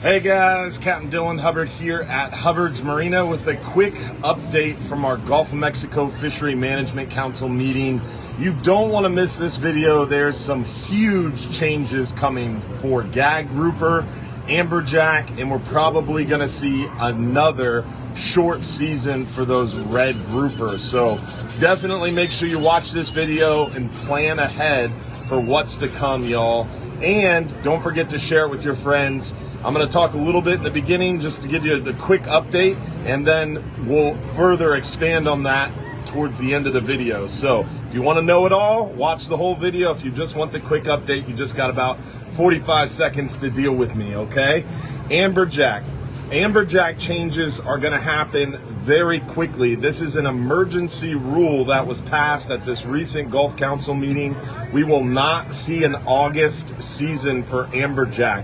Hey guys, Captain Dylan Hubbard here at Hubbard's Marina with a quick update from our Gulf of Mexico Fishery Management Council meeting. You don't want to miss this video. There's some huge changes coming for gag grouper, amberjack, and we're probably going to see another short season for those red groupers. So definitely make sure you watch this video and plan ahead for what's to come, y'all. And don't forget to share it with your friends. I'm going to talk a little bit in the beginning just to give you the quick update, and then we'll further expand on that towards the end of the video. So if you want to know it all, watch the whole video. If you just want the quick update, you just got about 45 seconds to deal with me, okay? Amberjack. Amberjack changes are going to happen very quickly. This is an emergency rule that was passed at this recent Gulf Council meeting. We will not see an August season for amberjack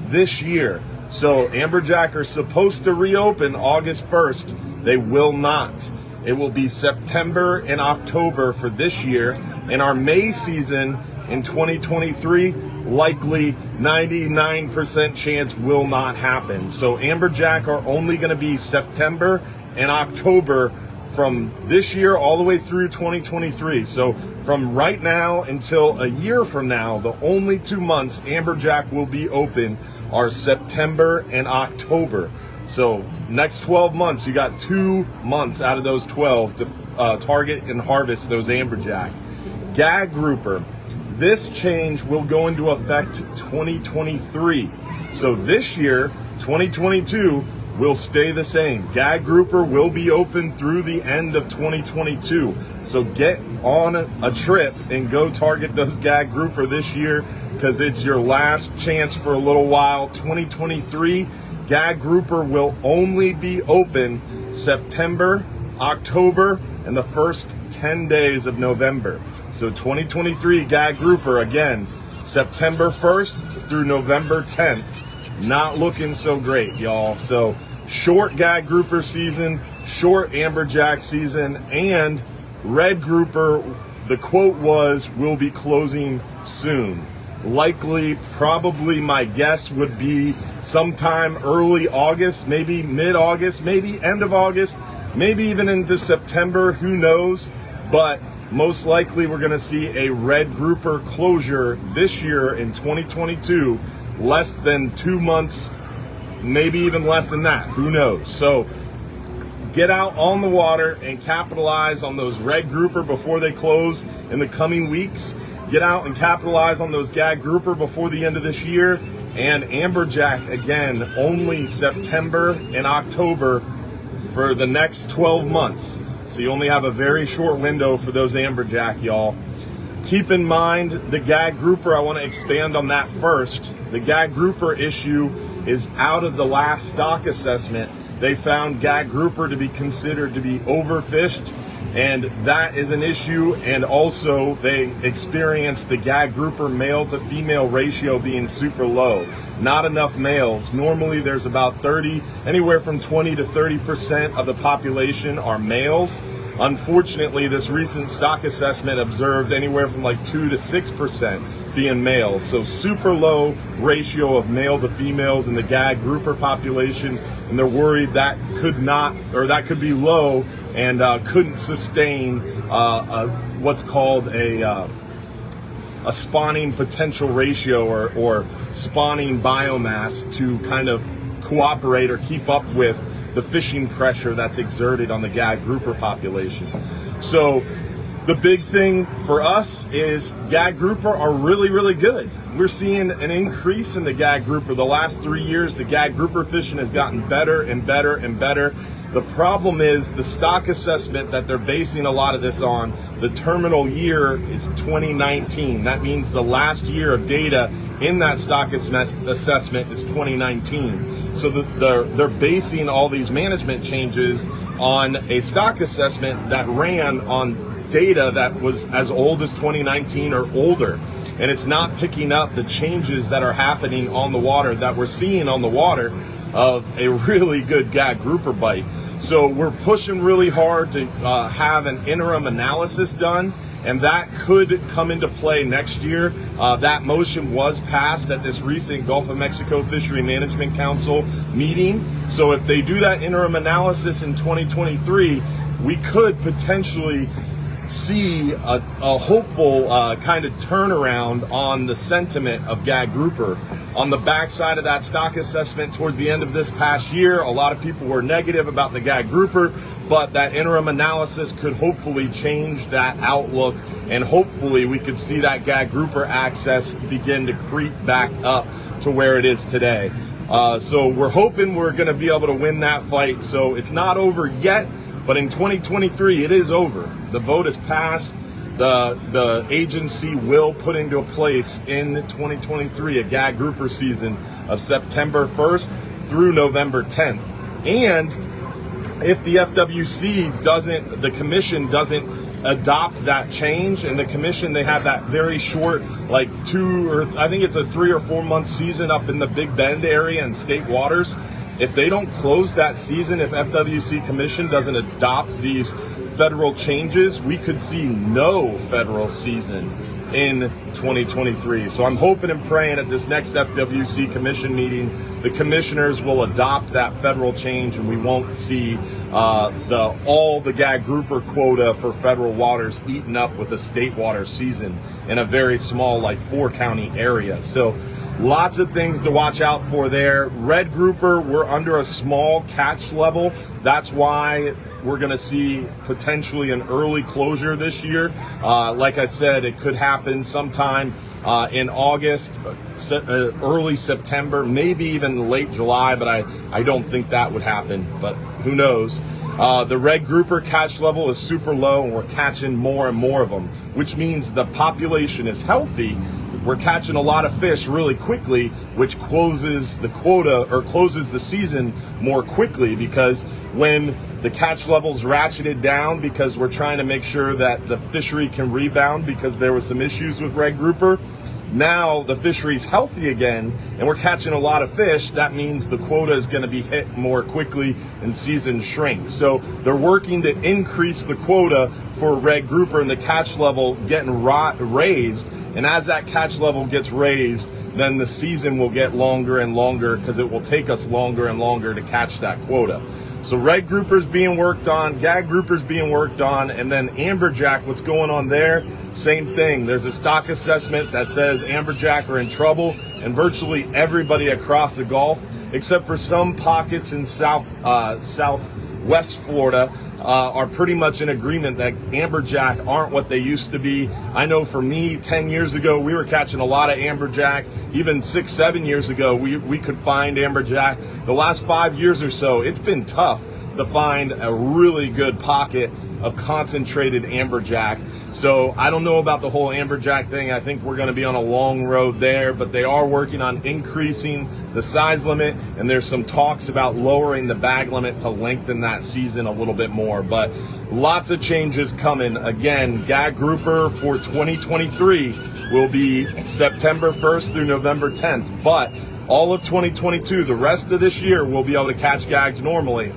this year. So amberjack are supposed to reopen August 1st. They will not. It will be September and October for this year. And our May season in 2023, likely 99% chance will not happen. So amberjack are only going to be September and October from this year all the way through 2023. So from right now until a year from now, the only 2 months amberjack will be open are September and October. So next 12 months, you got 2 months out of those 12 to target and harvest those amberjack. Gag grouper. This change will go into effect 2023. So this year, 2022, will stay the same. Gag grouper will be open through the end of 2022. So get on a trip and go target those gag grouper this year, because it's your last chance for a little while. 2023, gag grouper will only be open September, October, and the first 10 days of November. So 2023 gag grouper, again, September 1st through November 10th. Not looking so great, y'all. So short gag grouper season, short amberjack season, and red grouper, the quote was, will be closing soon. Likely, probably my guess would be sometime early August, maybe mid-August, maybe end of August, maybe even into September, who knows. But most likely we're going to see a red grouper closure this year in 2022, less than 2 months, maybe even less than that, who knows. So get out on the water and capitalize on those red grouper before they close in the coming weeks. Get out and capitalize on those gag grouper before the end of this year. And amberjack, again, only September and October for the next 12 months. So you only have a very short window for those amberjack, y'all. Keep in mind the gag grouper. I want to expand on that first. The gag grouper issue is out of the last stock assessment. They found gag grouper to be considered to be overfished, and that is an issue. And also they experienced the gag grouper male to female ratio being super low. Not enough males. Normally there's about anywhere from 20 to 30% of the population are males. Unfortunately, this recent stock assessment observed anywhere from like 2 to 6% being males. So super low ratio of male to females in the gag grouper population, and they're worried that that could be low and couldn't sustain what's called a spawning potential ratio or spawning biomass to kind of cooperate or keep up with the fishing pressure that's exerted on the gag grouper population. So the big thing for us is gag grouper are really, really good. We're seeing an increase in the gag grouper. The last 3 years, the gag grouper fishing has gotten better and better and better. The problem is the stock assessment that they're basing a lot of this on, the terminal year is 2019. That means the last year of data in that stock assessment is 2019. So they're basing all these management changes on a stock assessment that ran on data that was as old as 2019 or older. And it's not picking up the changes that are happening on the water that we're seeing on the water of a really good gag grouper bite. So we're pushing really hard to have an interim analysis done and that could come into play next year. That motion was passed at this recent Gulf of Mexico Fishery Management Council meeting. So if they do that interim analysis in 2023, we could potentially see a hopeful kind of turnaround on the sentiment of gag grouper. On the backside of that stock assessment towards the end of this past year, a lot of people were negative about the gag grouper, but that interim analysis could hopefully change that outlook, and hopefully we could see that gag grouper access begin to creep back up to where it is today. So we're hoping we're going to be able to win that fight. So it's not over yet, but in 2023 it is over. The vote is passed. The agency will put into place in 2023 a gag grouper season of September 1st through November 10th. And if the FWC the commission doesn't adopt that change, and the commission, they have that very short, like I think it's a 3 or 4 month season up in the Big Bend area and state waters. If they don't close that season, if FWC commission doesn't adopt these federal changes, we could see no federal season in 2023. So I'm hoping and praying at this next FWC commission meeting, the commissioners will adopt that federal change, and we won't see all the gag grouper quota for federal waters eaten up with a state water season in a very small, like 4-county area. So lots of things to watch out for there. Red grouper, we're under a small catch level. That's why we're going to see potentially an early closure this year. Like I said, it could happen sometime in August, early September, maybe even late July, but I don't think that would happen, but who knows. The red grouper catch level is super low, and we're catching more and more of them, which means the population is healthy. We're catching a lot of fish really quickly, which closes the quota or closes the season more quickly, because when the catch levels ratcheted down because we're trying to make sure that the fishery can rebound because there was some issues with red grouper. Now the fishery's healthy again and we're catching a lot of fish. That means the quota is going to be hit more quickly and season shrinks. So they're working to increase the quota for red grouper and the catch level getting raised. And as that catch level gets raised, then the season will get longer and longer because it will take us longer and longer to catch that quota. So red groupers being worked on, gag groupers being worked on, and then amberjack, what's going on there? Same thing. There's a stock assessment that says amberjack are in trouble, and virtually everybody across the Gulf, except for some pockets in southwest Florida, are pretty much in agreement that amberjack aren't what they used to be. I know for me, 10 years ago, we were catching a lot of amberjack. Even 6-7 years ago, we could find amberjack. The last 5 years or so, it's been tough to find a really good pocket of concentrated amberjack. So I don't know about the whole amberjack thing. I think we're going to be on a long road there, but they are working on increasing the size limit, and there's some talks about lowering the bag limit to lengthen that season a little bit more. But lots of changes coming. Again, gag grouper for 2023 will be September 1st through November 10th, but all of 2022, the rest of this year, we'll be able to catch gags normally.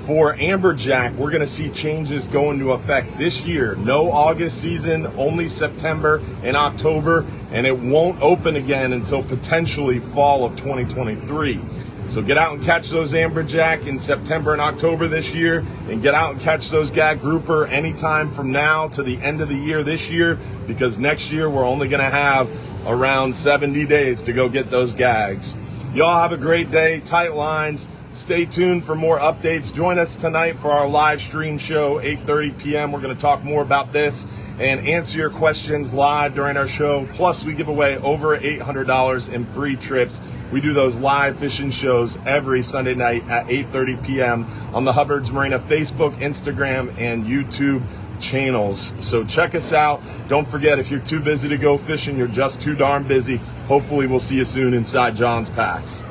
For amberjack, we're going to see changes go into effect this year. No August season, only September and October, and it won't open again until potentially fall of 2023. So get out and catch those amberjack in September and October this year, and get out and catch those gag grouper anytime from now to the end of the year this year, because next year we're only going to have around 70 days to go get those gags. Y'all have a great day. Tight lines. Stay tuned for more updates. Join us tonight for our live stream show, 8:30 p.m. We're going to talk more about this and answer your questions live during our show. Plus, we give away over $800 in free trips. We do those live fishing shows every Sunday night at 8:30 p.m. on the Hubbard's Marina Facebook, Instagram, and YouTube channels. So check us out. Don't forget, if you're too busy to go fishing, you're just too darn busy. Hopefully, we'll see you soon inside Johns Pass.